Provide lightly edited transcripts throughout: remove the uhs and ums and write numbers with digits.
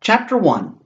Chapter 1,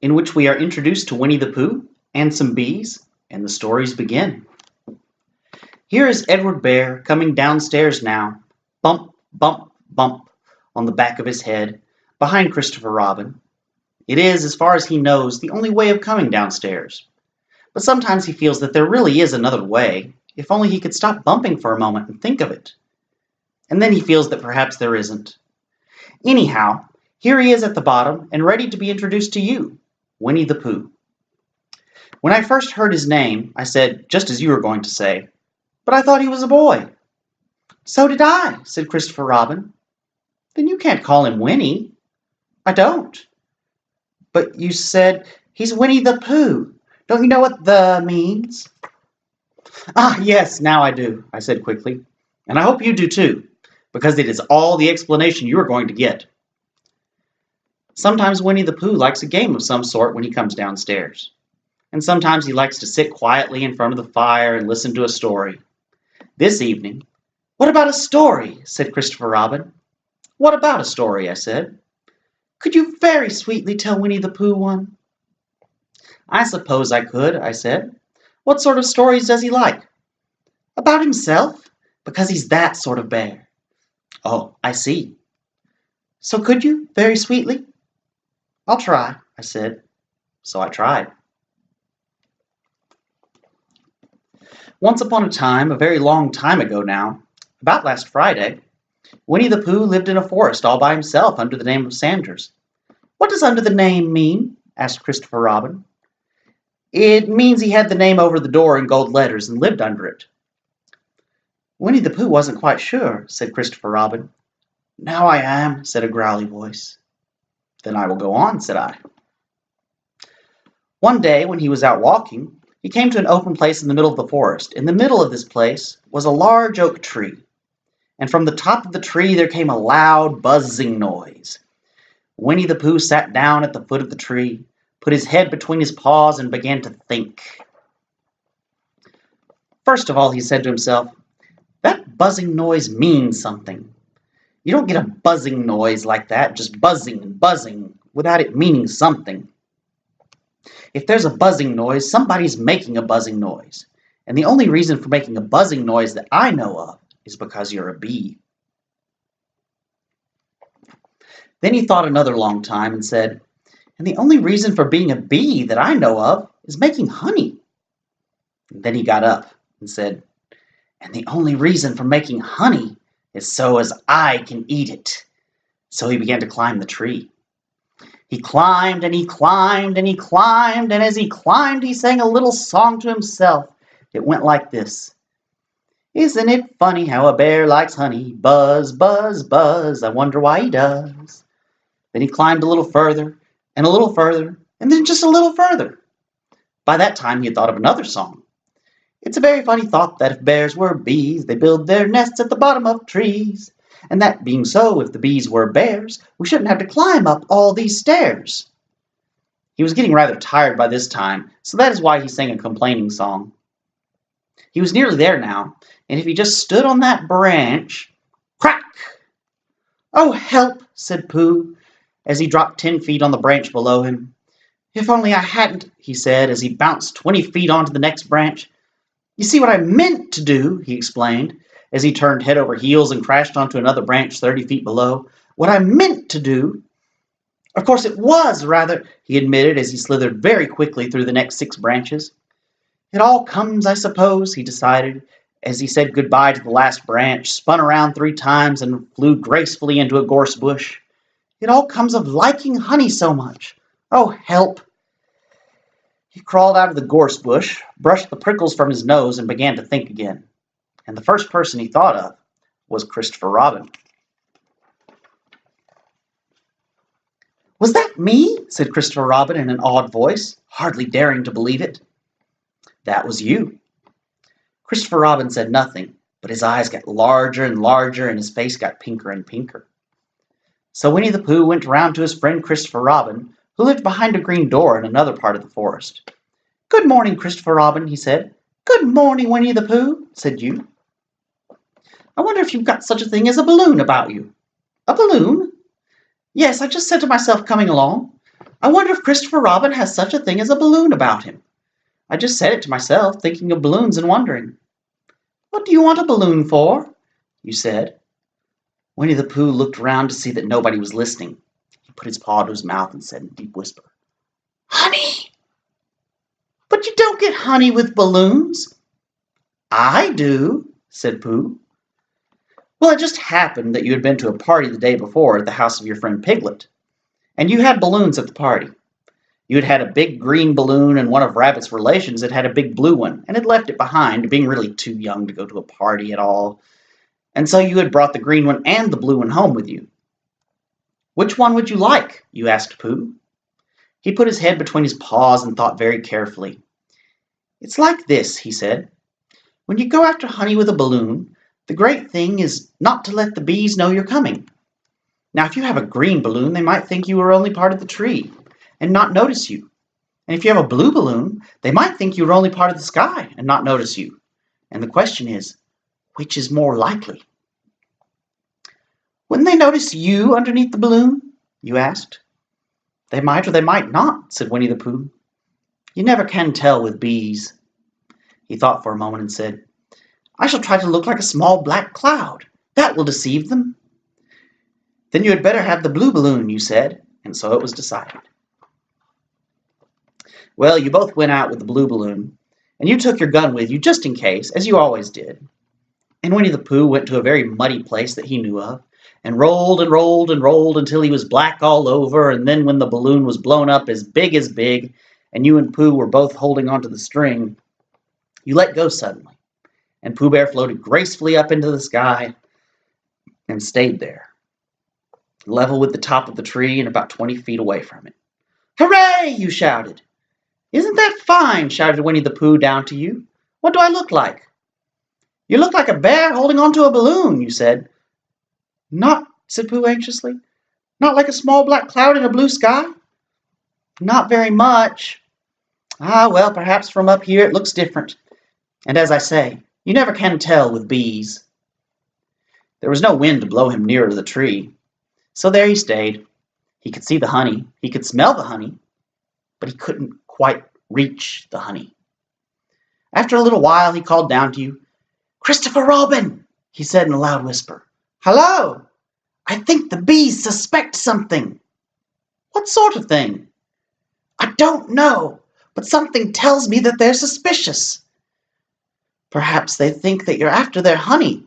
in which we are introduced to Winnie the Pooh and some bees, and the stories begin. Here is Edward Bear coming downstairs now, bump, bump, bump, on the back of his head, behind Christopher Robin. It is, as far as he knows, the only way of coming downstairs. But sometimes he feels that there really is another way, if only he could stop bumping for a moment and think of it. And then he feels that perhaps there isn't. Anyhow, here he is at the bottom and ready to be introduced to you, Winnie the Pooh. When I first heard his name, I said, just as you were going to say, but I thought he was a boy. So did I, said Christopher Robin. Then you can't call him Winnie. I don't. But you said he's Winnie the Pooh. Don't you know what "the" means? Ah, yes, now I do, I said quickly. And I hope you do too, because it is all the explanation you are going to get. Sometimes Winnie the Pooh likes a game of some sort when he comes downstairs. And sometimes he likes to sit quietly in front of the fire and listen to a story. This evening, what about a story? Said Christopher Robin. What about a story? I said. Could you very sweetly tell Winnie the Pooh one? I suppose I could, I said. What sort of stories does he like? About himself, because he's that sort of bear. Oh, I see. So could you, very sweetly? I'll try, I said. So I tried. Once upon a time, a very long time ago now, about last Friday, Winnie the Pooh lived in a forest all by himself under the name of Sanders. What does under the name mean? Asked Christopher Robin. It means he had the name over the door in gold letters and lived under it. Winnie the Pooh wasn't quite sure, said Christopher Robin. Now I am, said a growly voice. Then I will go on, said I. One day, when he was out walking, he came to an open place in the middle of the forest. In the middle of this place was a large oak tree, and from the top of the tree there came a loud buzzing noise. Winnie the Pooh sat down at the foot of the tree, put his head between his paws, and began to think. First of all, he said to himself, that buzzing noise means something. You don't get a buzzing noise like that, just buzzing and buzzing, without it meaning something. If there's a buzzing noise, somebody's making a buzzing noise. And the only reason for making a buzzing noise that I know of is because you're a bee. Then he thought another long time and said, and the only reason for being a bee that I know of is making honey. And then he got up and said, and the only reason for making honey is so as I can eat it. So he began to climb the tree. He climbed and he climbed and he climbed, and as he climbed he sang a little song to himself. It went like this. Isn't it funny how a bear likes honey? Buzz, buzz, buzz, I wonder why he does. Then he climbed a little further, and a little further, and then just a little further. By that time he had thought of another song. It's a very funny thought that if bears were bees, they build their nests at the bottom of trees. And that being so, if the bees were bears, we shouldn't have to climb up all these stairs. He was getting rather tired by this time, so that is why he sang a complaining song. He was nearly there now, and if he just stood on that branch, crack! Oh, help, said Pooh, as he dropped 10 feet on the branch below him. If only I hadn't, he said, as he bounced 20 feet onto the next branch. You see what I meant to do, he explained, as he turned head over heels and crashed onto another branch 30 feet below. What I meant to do. Of course it was, rather, he admitted as he slithered very quickly through the next 6 branches. It all comes, I suppose, he decided, as he said goodbye to the last branch, spun around 3 times, and flew gracefully into a gorse bush. It all comes of liking honey so much. Oh, help! He crawled out of the gorse bush, brushed the prickles from his nose, and began to think again. And the first person he thought of was Christopher Robin. Was that me? Said Christopher Robin in an awed voice, hardly daring to believe it. That was you. Christopher Robin said nothing, but his eyes got larger and larger, and his face got pinker and pinker. So Winnie the Pooh went round to his friend Christopher Robin, who lived behind a green door in another part of the forest. Good morning, Christopher Robin, he said. Good morning, Winnie the Pooh, said you. I wonder if you've got such a thing as a balloon about you. A balloon? Yes, I just said to myself coming along, I wonder if Christopher Robin has such a thing as a balloon about him. I just said it to myself, thinking of balloons and wondering. What do you want a balloon for? You said. Winnie the Pooh looked around to see that nobody was listening. He put his paw to his mouth and said in a deep whisper, Honey! But you don't get honey with balloons. I do, said Pooh. Well, it just happened that you had been to a party the day before at the house of your friend Piglet, and you had balloons at the party. You had had a big green balloon, and one of Rabbit's relations had had a big blue one, and had left it behind, being really too young to go to a party at all. And so you had brought the green one and the blue one home with you. Which one would you like? You asked Pooh. He put his head between his paws and thought very carefully. It's like this, he said. When you go after honey with a balloon, the great thing is not to let the bees know you're coming. Now, if you have a green balloon, they might think you were only part of the tree and not notice you. And if you have a blue balloon, they might think you were only part of the sky and not notice you. And the question is, which is more likely? Wouldn't they notice you underneath the balloon? You asked. They might or they might not, said Winnie the Pooh. You never can tell with bees. He thought for a moment and said, I shall try to look like a small black cloud. That will deceive them. Then you had better have the blue balloon, you said, and so it was decided. Well, you both went out with the blue balloon, and you took your gun with you just in case, as you always did. And Winnie the Pooh went to a very muddy place that he knew of, and rolled and rolled and rolled until he was black all over, and then when the balloon was blown up as big, and you and Pooh were both holding onto the string, you let go suddenly, and Pooh Bear floated gracefully up into the sky and stayed there, level with the top of the tree and about 20 feet away from it. Hooray! You shouted. Isn't that fine? Shouted Winnie the Pooh down to you. What do I look like? You look like a bear holding onto a balloon, you said. Not, said Pooh anxiously, not like a small black cloud in a blue sky? Not very much. Ah, well, perhaps from up here it looks different. And as I say, you never can tell with bees. There was no wind to blow him nearer the tree, so there he stayed. He could see the honey, he could smell the honey, but he couldn't quite reach the honey. After a little while, he called down to you. Christopher Robin, he said in a loud whisper. Hello! I think the bees suspect something. What sort of thing? I don't know, but something tells me that they're suspicious. Perhaps they think that you're after their honey.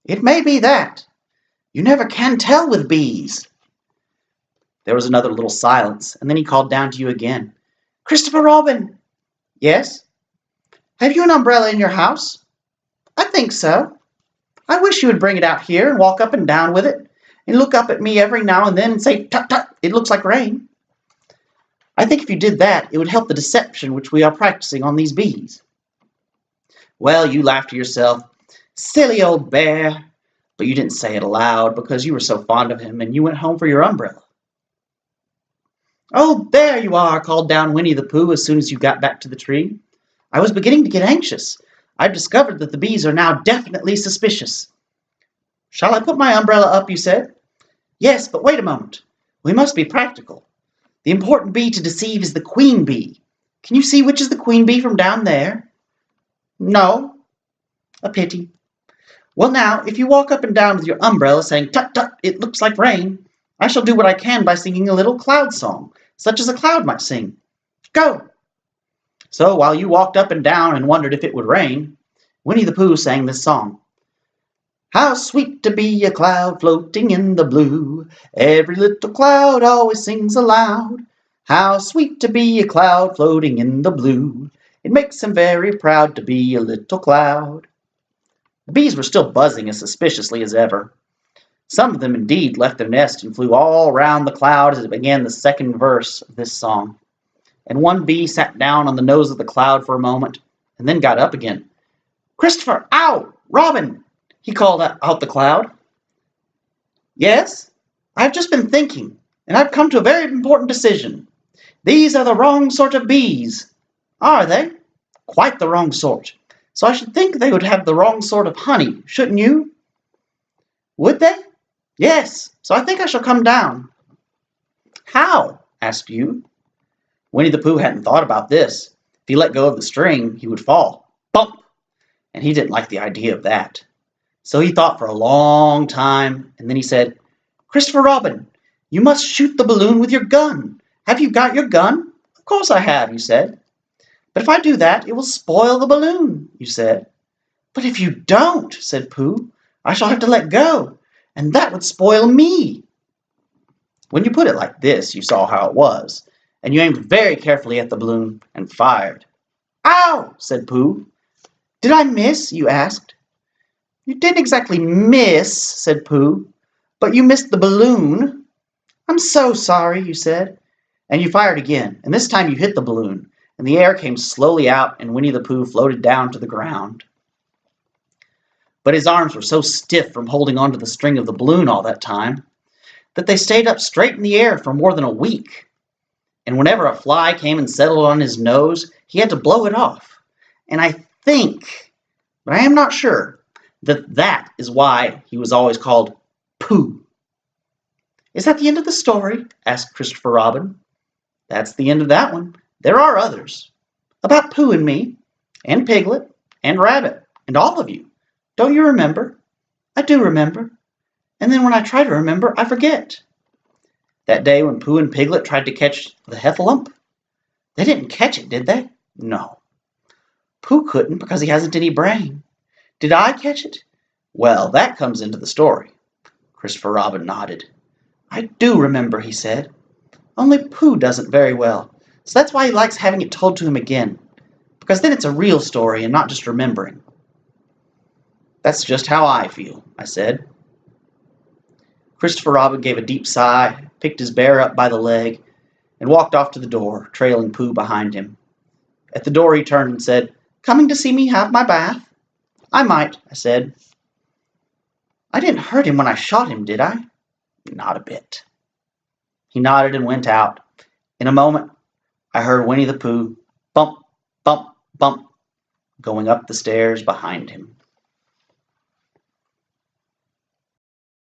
It may be that. You never can tell with bees. There was another little silence, and then he called down to you again. Christopher Robin! Yes? Have you an umbrella in your house? I think so. I wish you would bring it out here and walk up and down with it, and look up at me every now and then and say, tut, tut, it looks like rain. I think if you did that, it would help the deception which we are practicing on these bees. Well, you laughed to yourself, silly old bear, but you didn't say it aloud because you were so fond of him, and you went home for your umbrella. Oh, there you are, called down Winnie the Pooh as soon as you got back to the tree. I was beginning to get anxious. I've discovered that the bees are now definitely suspicious. Shall I put my umbrella up, you said? Yes, but wait a moment. We must be practical. The important bee to deceive is the queen bee. Can you see which is the queen bee from down there? No. A pity. Well now, if you walk up and down with your umbrella saying, tut, tut, it looks like rain, I shall do what I can by singing a little cloud song, such as a cloud might sing. Go! So while you walked up and down and wondered if it would rain, Winnie the Pooh sang this song. How sweet to be a cloud floating in the blue. Every little cloud always sings aloud. How sweet to be a cloud floating in the blue. It makes him very proud to be a little cloud. The bees were still buzzing as suspiciously as ever. Some of them indeed left their nest and flew all round the cloud as it began the second verse of this song. And one bee sat down on the nose of the cloud for a moment, and then got up again. Christopher! Ow! Robin! He called out the cloud. Yes? I've just been thinking, and I've come to a very important decision. These are the wrong sort of bees. Are they? Quite the wrong sort. So I should think they would have the wrong sort of honey, shouldn't you? Would they? Yes, so I think I shall come down. How? asked you. Winnie the Pooh hadn't thought about this. If he let go of the string, he would fall. Bump! And he didn't like the idea of that. So he thought for a long time, and then he said, "Christopher Robin, you must shoot the balloon with your gun. Have you got your gun?" "Of course I have," you said. "But if I do that, it will spoil the balloon," you said. "But if you don't," said Pooh, "I shall have to let go, and that would spoil me." When you put it like this, you saw how it was, and you aimed very carefully at the balloon and fired. "Ow!" said Pooh. "Did I miss?" you asked. "You didn't exactly miss," said Pooh, "but you missed the balloon." "I'm so sorry," you said. And you fired again, and this time you hit the balloon, and the air came slowly out, and Winnie the Pooh floated down to the ground. But his arms were so stiff from holding onto the string of the balloon all that time that they stayed up straight in the air for more than a week. And whenever a fly came and settled on his nose, he had to blow it off. And I think, but I am not sure, that is why he was always called Pooh. "Is that the end of the story?" asked Christopher Robin. "That's the end of that one. There are others. About Pooh and me, and Piglet, and Rabbit, and all of you. Don't you remember?" "I do remember. And then when I try to remember, I forget." That day when Pooh and Piglet tried to catch the heffalump, they didn't catch it, did they? No. Pooh couldn't because he hasn't any brain. Did I catch it? Well, that comes into the story. Christopher Robin nodded. "I do remember," he said. "Only Pooh doesn't very well, so that's why he likes having it told to him again, because then it's a real story and not just remembering." "That's just how I feel," I said. Christopher Robin gave a deep sigh, picked his bear up by the leg, and walked off to the door, trailing Pooh behind him. At the door he turned and said, "Coming to see me have my bath?" "I might," I said. "I didn't hurt him when I shot him, did I?" "Not a bit." He nodded and went out. In a moment, I heard Winnie the Pooh bump, bump, bump, going up the stairs behind him.